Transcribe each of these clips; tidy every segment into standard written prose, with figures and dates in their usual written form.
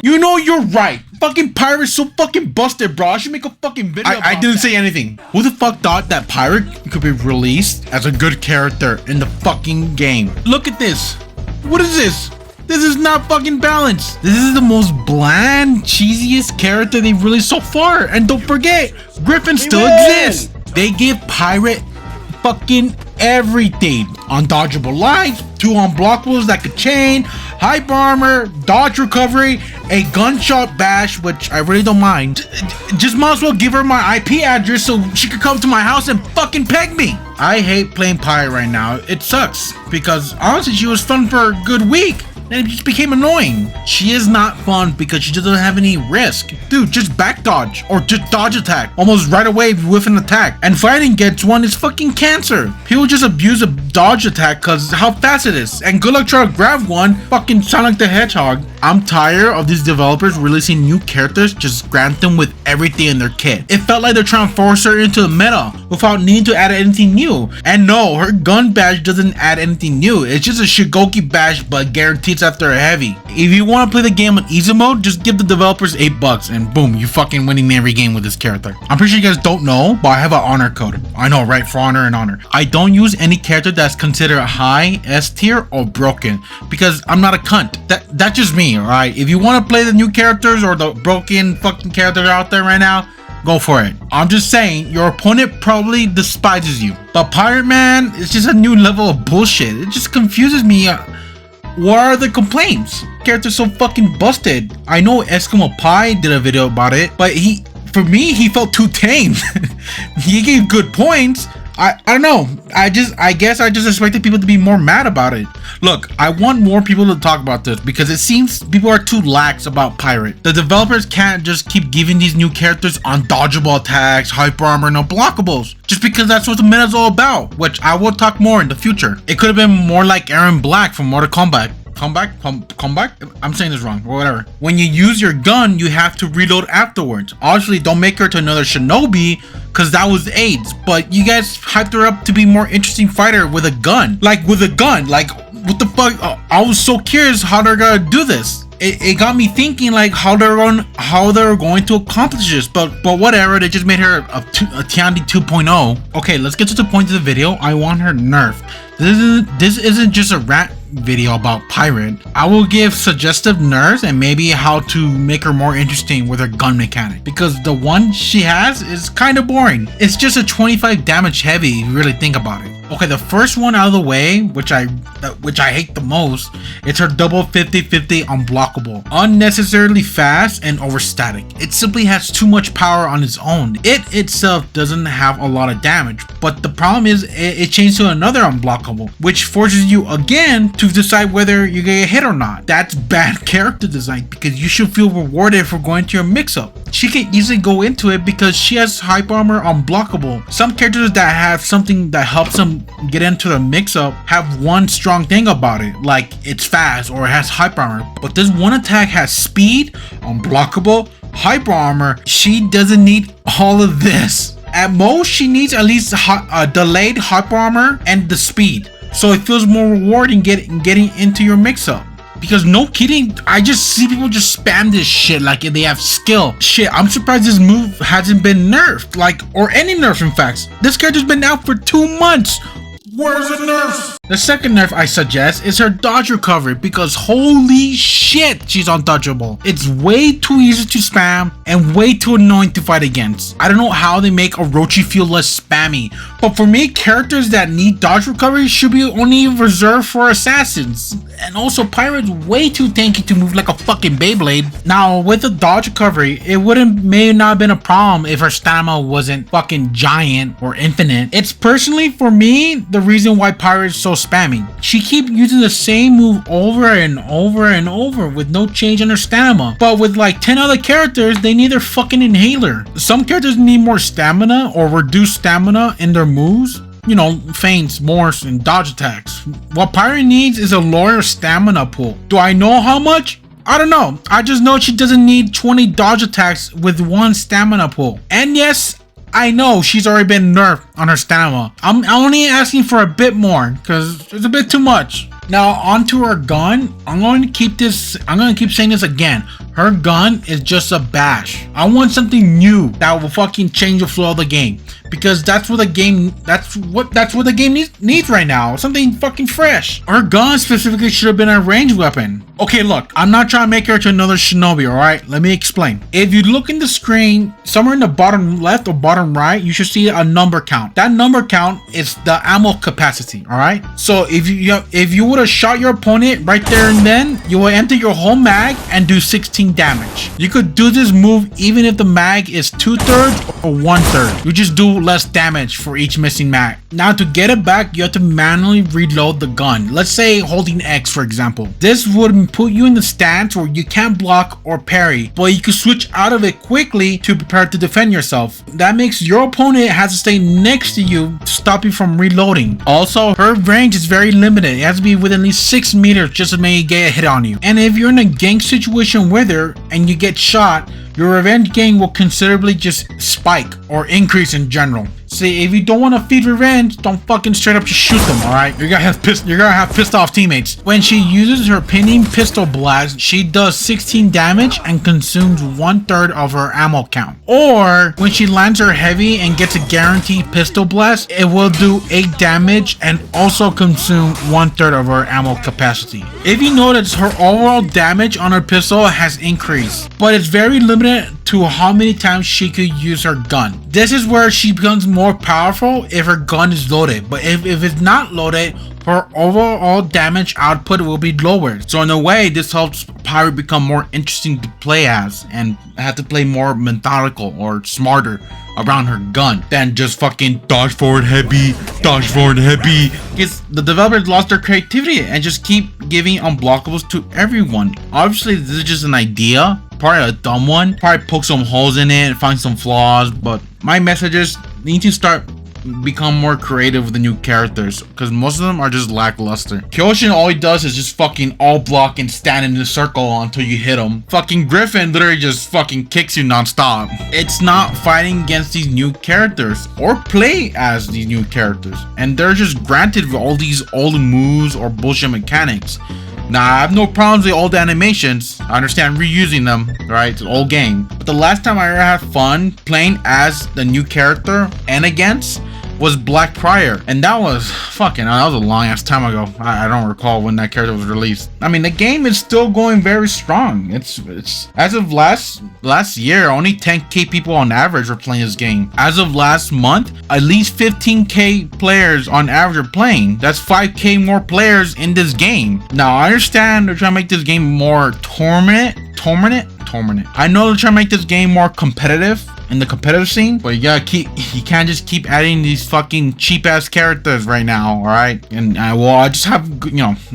You know you're right. Fucking Pirate's so fucking busted, bro. I should make a fucking video about I didn't say anything. Who the fuck thought that Pirate could be released as a good character in the fucking game? Look at this. What is this? This is not fucking balanced. This is the most bland, cheesiest character they've released so far. And don't forget, Griffin still exists. They give Pirate fucking everything. Undodgeable lights, 2 unblockables that could chain, hype armor, dodge recovery, a gunshot bash, which I really don't mind. Just might as well give her my IP address so she could come to my house and fucking peg me. I hate playing Pirate right now. It sucks because honestly she was fun for a good week. And it just became annoying. She is not fun because she doesn't have any risk. Dude, just back dodge or just dodge attack almost right away with an attack. And fighting gets one is fucking cancer. People just abuse a dodge attack because how fast it is. And good luck trying to grab one. Fucking Sonic the Hedgehog. I'm tired of these developers releasing new characters, just grant them with everything in their kit. It felt like they're trying to force her into the meta without needing to add anything new. And no, her gun badge doesn't add anything new. It's just a Shigoki badge but guaranteed after a heavy. If you want to play the game on easy mode, just give the developers $8 and boom, you fucking winning every game with this character. I'm pretty sure you guys don't know, but I have an honor code. I know, right? For honor and honor. I don't use any character that's considered high, S tier, or broken because I'm not a cunt. That's just me, alright? If you want to play the new characters or the broken fucking characters out there right now, go for it. I'm just saying, your opponent probably despises you. But Pirate Man is just a new level of bullshit. It just confuses me. What are the complaints? Character's so fucking busted. I know Eskimo Pie did a video about it, but for me, he felt too tame. He gave good points. I don't know. I guess I just expected people to be more mad about it. Look, I want more people to talk about this because it seems people are too lax about Pirate. The developers can't just keep giving these new characters undodgeable attacks, hyper armor, and unblockables. Just because that's what the meta is all about, which I will talk more in the future. It could have been more like Aaron Black from Mortal Kombat. Comeback? I'm saying this wrong, or whatever. When you use your gun, you have to reload afterwards. Obviously, don't make her to another Shinobi, because that was AIDS. But you guys hyped her up to be more interesting fighter with a gun. Like, what the fuck? I was so curious how they're gonna do this. It got me thinking like how they're going to accomplish this, but whatever. They just made her a Tiandi 2.0. Okay, let's get to the point of the video. I want her nerfed. This isn't just a rant video about Pirate. I will give suggestive nerfs and maybe how to make her more interesting with her gun mechanic, because the one she has is kind of boring. It's just a 25 damage heavy if you really think about it. Okay, the first one out of the way, which I hate the most, it's her double 50-50 unblockable. Unnecessarily fast and overstatic. It simply has too much power on its own. It itself doesn't have a lot of damage, but the problem is it changed to another unblockable, which forces you again to decide whether you get hit or not. That's bad character design because you should feel rewarded for going to your mix-up. She can easily go into it because she has hype armor unblockable. Some characters that have something that helps them get into the mix-up have one strong thing about it, like it's fast or it has hype armor. But this one attack has speed, unblockable, hyper armor. She doesn't need all of this. At most, she needs at least delayed hyper armor and the speed, so it feels more rewarding getting into your mix-up. Because no kidding, I just see people just spam this shit like if they have skill. Shit, I'm surprised this move hasn't been nerfed, or any nerf in fact. This character's been out for 2 months. Where's the nerf? The second nerf I suggest is her dodge recovery, because holy shit, she's undodgeable. It's way too easy to spam and way too annoying to fight against. I don't know how they make Orochi feel less spammy, but for me, characters that need dodge recovery should be only reserved for assassins. And also, Pirate's way too tanky to move like a fucking Beyblade. Now, with the dodge recovery, it may not have been a problem if her stamina wasn't fucking giant or infinite. It's personally, for me, the reason why Pirate is so spammy. She keeps using the same move over and over and over with no change in her stamina. But with like 10 other characters, they need their fucking inhaler. Some characters need more stamina or reduced stamina in their moves. You know, feints, morphs, and dodge attacks. What Pirate needs is a lower stamina pool. Do I know how much? I don't know. I just know she doesn't need 20 dodge attacks with one stamina pool. And yes, I know she's already been nerfed on her stamina. I'm only asking for a bit more because it's a bit too much. Now onto her gun. I'm going to keep saying this again. Her gun is just a bash. I want something new that will fucking change the flow of the game. Because that's what the game needs right now. Something fucking fresh. Her gun specifically should have been a ranged weapon. Okay, look, I'm not trying to make her to another shinobi, alright? Let me explain. If you look in the screen, somewhere in the bottom left or bottom right, you should see a number count. That number count is the ammo capacity, alright? So if you would have shot your opponent right there and then, you will empty your whole mag and do 16 damage. You could do this move even if the mag is 2/3 or 1/3. You just do less damage for each missing mag. Now to get it back, you have to manually reload the gun. Let's say holding X, for example. This would put you in the stance where you can't block or parry, but you can switch out of it quickly to prepare to defend yourself. That makes your opponent have to stay next to you to stop you from reloading. Also, her range is very limited. It has to be within at least 6 meters just to maybe get a hit on you. And if you're in a gang situation with her and you get shot, your revenge gain will considerably just spike or increase in general. See, if you don't want to feed revenge, don't fucking straight up just shoot them, alright? You're gonna have pissed off teammates. When she uses her pinning pistol blast, she does 16 damage and consumes 1/3 of her ammo count. Or when she lands her heavy and gets a guaranteed pistol blast, it will do 8 damage and also consume 1/3 of her ammo capacity. If you notice, her overall damage on her pistol has increased, but it's very limited to how many times she could use her gun. This is where she becomes more powerful if her gun is loaded, but if it's not loaded, her overall damage output will be lower. So in a way, this helps Pirate become more interesting to play as and have to play more methodical or smarter around her gun than just fucking dodge forward heavy. Because the developers lost their creativity and just keep giving unblockables to everyone. Obviously, this is just an idea, probably a dumb one, probably poke some holes in it, find some flaws, but my message is need to become more creative with the new characters, because most of them are just lackluster. Kyoshin, all he does is just fucking all block and stand in a circle until you hit him. Fucking Griffin literally just fucking kicks you non-stop. It's not fighting against these new characters or play as these new characters, and they're just granted with all these old moves or bullshit mechanics. Now, I have no problems with old animations. I understand reusing them, right? It's an old game. But the last time I ever had fun playing as the new character and against was Black Prior, and that was a long ass time ago. I don't recall when that character was released. I mean, the game is still going very strong. It's as of last year, only 10k people on average were playing this game. As of last month, at least 15k players on average are playing. That's 5k more players in this game. Now I understand they're trying to make this game more tournament. I know they're trying to make this game more competitive in the competitive scene, but you can't just keep adding these fucking cheap ass characters right now, all right? And I just have,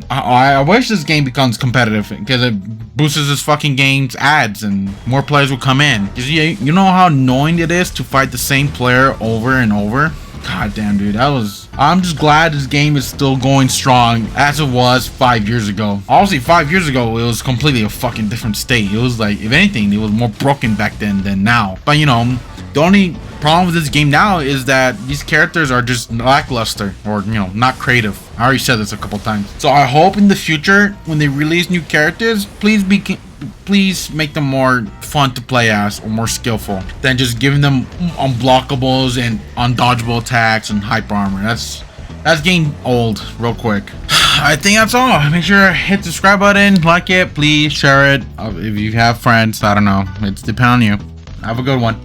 I wish this game becomes competitive because it boosts this fucking game's ads and more players will come in. Cause you know how annoying it is to fight the same player over and over. God damn, dude, I'm just glad this game is still going strong as it was 5 years ago. Obviously, 5 years ago, it was completely a fucking different state. It was like, if anything, it was more broken back then than now. But the only problem with this game now is that these characters are just lackluster or, not creative. I already said this a couple times. So I hope in the future, when they release new characters, please make them more fun to play as or more skillful than just giving them unblockables and undodgeable attacks and hyper armor. That's getting old real quick. I think that's all. Make sure to hit the subscribe button, like it, please share it if you have friends. I don't know, it's depending on you. Have a good one.